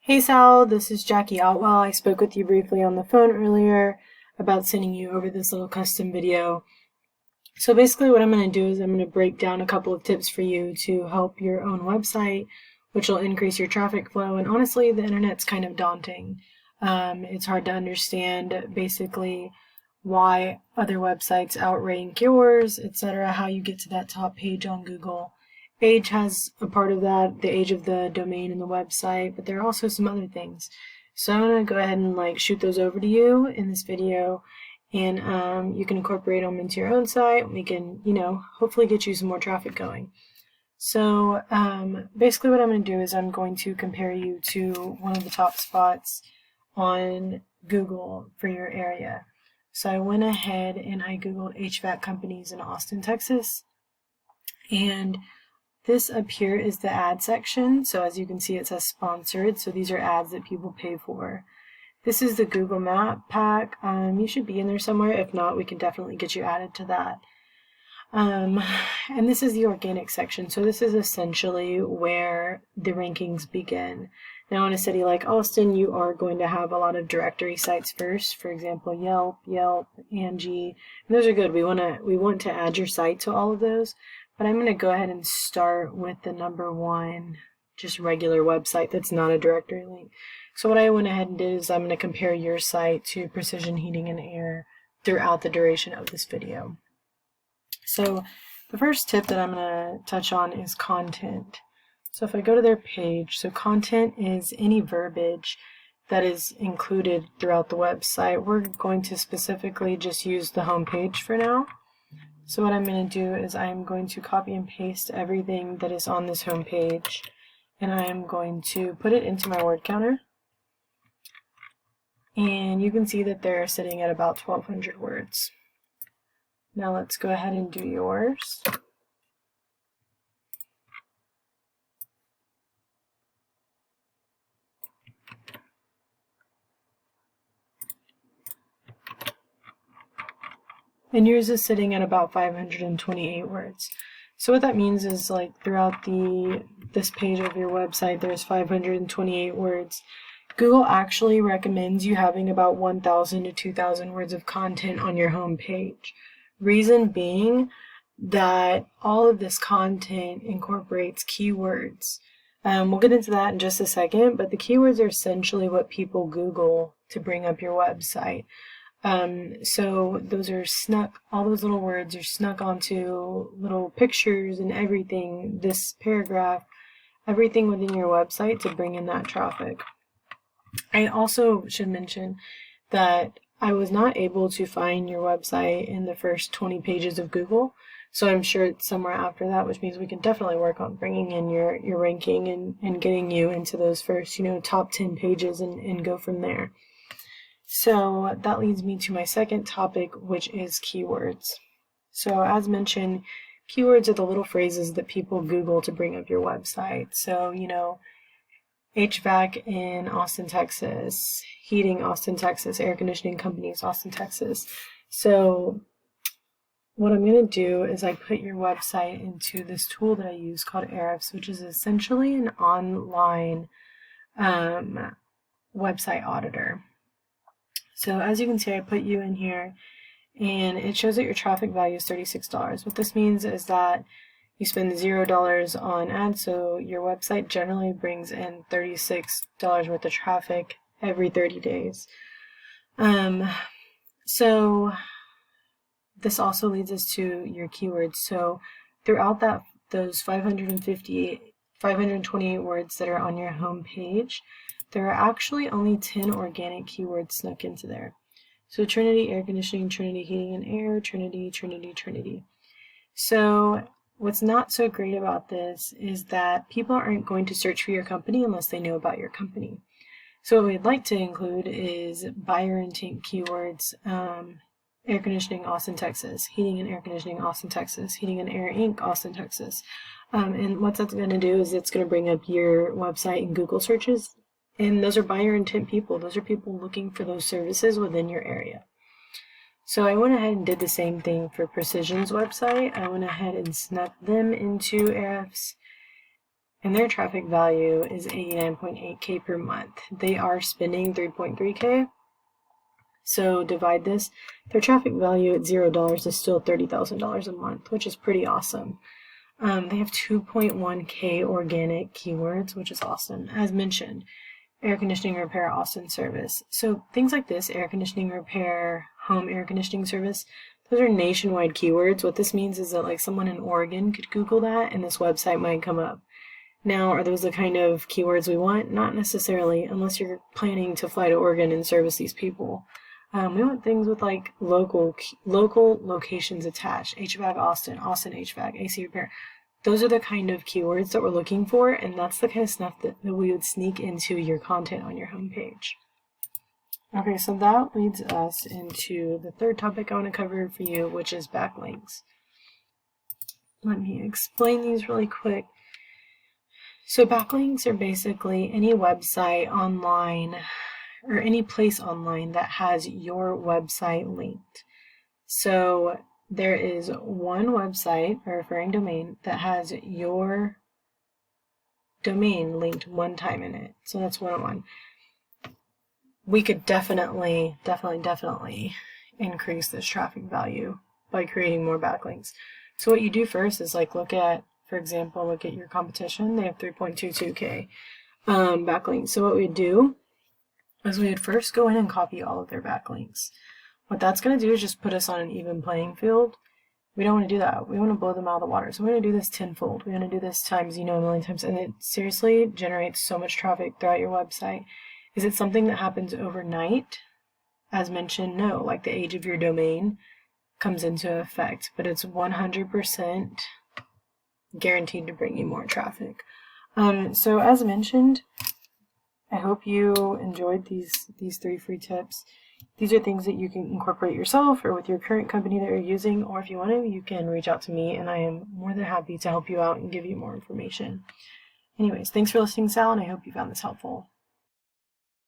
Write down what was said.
Hey Sal, this is Jackie Outwell. I spoke with you briefly on the phone earlier about sending you over this little custom video. So basically what I'm going to do is I'm going to break down a couple of tips for you to help your own website, which will increase your traffic flow. And honestly, the internet's kind of daunting. It's hard to understand basically why other websites outrank yours, etc., how you get to that top page on Google. Age has a part of that, the age of the domain and the website, but there are also some other things. So I'm going to go ahead and shoot those over to you in this video, and you can incorporate them into your own site. We can, hopefully get you some more traffic going. So basically what I'm going to do is I'm going to compare you to one of the top spots on Google for your area. So I went ahead and I Googled HVAC companies in Austin, Texas, and this up here is the ad section. So as you can see, it says sponsored. So these are ads that people pay for. This is the Google Map pack. You should be in there somewhere. If not, we can definitely get you added to that. And this is the organic section. So this is essentially where the rankings begin. Now in a city like Austin, you are going to have a lot of directory sites first. For example, Yelp, Angie. And those are good. We want to add your site to all of those. But I'm going to go ahead and start with the number one, just regular website that's not a directory link. So what I went ahead and did is I'm going to compare your site to Precision Heating and Air throughout the duration of this video. So the first tip that I'm going to touch on is content. So if I go to their page, so content is any verbiage that is included throughout the website. We're going to specifically just use the home page for now. So what I'm going to do is I'm going to copy and paste everything that is on this home page, and I am going to put it into my word counter. And you can see that they're sitting at about 1,200 words. Now let's go ahead and do yours. And yours is sitting at about 528 words. So what that means is throughout this page of your website, there's 528 words. Google actually recommends you having about 1,000 to 2,000 words of content on your home page. Reason being that all of this content incorporates keywords. We'll get into that in just a second, but the keywords are essentially what people Google to bring up your website. So those are snuck, all those little words are snuck onto little pictures and everything, this paragraph, everything within your website to bring in that traffic. I also should mention that I was not able to find your website in the first 20 pages of Google, so I'm sure it's somewhere after that, which means we can definitely work on bringing in your ranking and getting you into those first, top 10 pages and go from there. So that leads me to my second topic, which is keywords. So as mentioned, keywords are the little phrases that people Google to bring up your website. So, HVAC in Austin, Texas, heating Austin, Texas, air conditioning companies, Austin, Texas. So what I'm going to do is I put your website into this tool that I use called Ahrefs, which is essentially an online website auditor. So as you can see, I put you in here, and it shows that your traffic value is $36. What this means is that you spend $0 on ads, so your website generally brings in $36 worth of traffic every 30 days. So this also leads us to your keywords. So throughout those 528 words that are on your home page, there are actually only 10 organic keywords snuck into there. So Trinity air conditioning, Trinity heating and air, Trinity, Trinity, Trinity. So what's not so great about this is that people aren't going to search for your company unless they know about your company. So what we'd like to include is buyer intent keywords, air conditioning, Austin, Texas, heating and air conditioning, Austin, Texas, heating and air Inc., Austin, Texas. And what that's going to do is it's going to bring up your website in Google searches. And those are buyer intent people. Those are people looking for those services within your area. So I went ahead and did the same thing for Precision's website. I went ahead and snuck them into Ahrefs. and their traffic value is 89.8K per month. They are spending 3.3K. So divide this. Their traffic value at $0 is still $30,000 a month, which is pretty awesome. They have 2.1K organic keywords, which is awesome. As mentioned, air conditioning repair, Austin service. So things like this, air conditioning repair, home air conditioning service, those are nationwide keywords. What this means is that like someone in Oregon could Google that and this website might come up. Now, are those the kind of keywords we want? Not necessarily, unless you're planning to fly to Oregon and service these people. We want things with like local locations attached. HVAC Austin, Austin HVAC, AC repair. Those are the kind of keywords that we're looking for, and that's the kind of stuff that we would sneak into your content on your homepage. Okay, so that leads us into the third topic I want to cover for you, which is backlinks. Let me explain these really quick. So backlinks are basically any website online or any place online that has your website linked. So there is one website, a referring domain, that has your domain linked one time in it. So that's one-on-one. We could definitely increase this traffic value by creating more backlinks. So what you do first is like look at your competition. They have 3.22K backlinks. So what we'd do is we would first go in and copy all of their backlinks. What that's going to do is just put us on an even playing field. We don't want to do that. We want to blow them out of the water. So we're going to do this tenfold. We're going to do this times, a million times. And it seriously generates so much traffic throughout your website. Is it something that happens overnight? As mentioned, no. Like the age of your domain comes into effect. But it's 100% guaranteed to bring you more traffic. So as mentioned, I hope you enjoyed these 3 free tips. These are things that you can incorporate yourself or with your current company that you're using, or if you want to, you can reach out to me and I am more than happy to help you out and give you more information. Anyways, thanks for listening, Sal, and I hope you found this helpful.